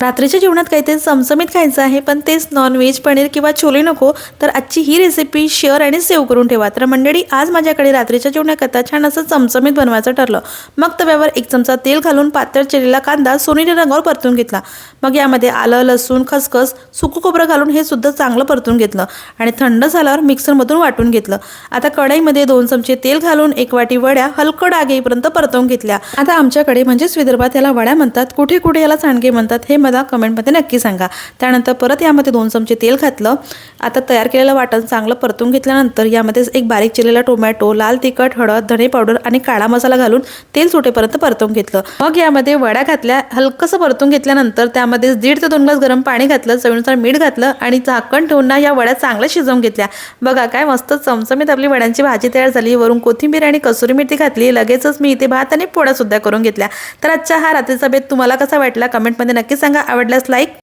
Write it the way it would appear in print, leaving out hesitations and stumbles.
रात्रीच्या जेवणात काहीतरी चमचमीत खायचं आहे, पण तेच नॉनव्हेज, पनीर किंवा छोले नको, तर आजची ही रेसिपी शेअर आणि सेव्ह करून ठेवा. तर मंडळी, आज माझ्याकडे रात्रीच्या जेवणाकरता छान असं चमचमीत बनवायचं ठरलं. मग तव्यावर 1 चमचा तेल घालून पातळ चिरलेला कांदा सोनेरी रंगावर परतून घेतला. मग यामध्ये आलं, लसूण, खसखस, सुकं खोबरं घालून हे सुद्धा चांगलं परतून घेतलं आणि थंड झाल्यावर मिक्सरमधून वाटून घेतलं. आता कढईमध्ये 2 चमचे तेल घालून 1 वाटी वड्या हलकं डाग येईपर्यंत परतवून घेतल्या. आता आमच्याकडे म्हणजेच विदर्भात याला वड्या म्हणतात, कुठे कुठे याला सांडगे म्हणतात हे मला कमेंटमध्ये नक्की सांगा. त्यानंतर परत यामध्ये 2 चमचे तेल घातलं. आता तयार केलेलं वाटण चांगलं परतून घेतल्यानंतर यामध्ये एक बारीक चिरलेला टोमॅटो, लाल तिखट, हळद, धणे पावडर आणि काळा मसाला घालून तेल सुटेपर्यंत परतवून घेतलं. मग यामध्ये वड्या घातल्या. हलकंसं परतून घेतल्यानंतर त्यामध्ये 1.5 ते 2 ग्लास गरम पाणी घातलं, चवीनुसार मीठ घातलं आणि झाकण ठेवून ना या वड्या चांगल्या शिजवून घेतल्या. बघा काय मस्त चमचमीत आपली वड्यांची भाजी तयार झाली. वरून कोथिंबीर आणि कसुरी मेथी घातली. लगेचच मी इथे भात आणि पोळ्या सुद्धा करून घेतल्या. तर आजचा हा रात्रीचा बेत तुम्हाला कसा वाटला कमेंटमध्ये नक्की सांगा. आवडल्यास लाईक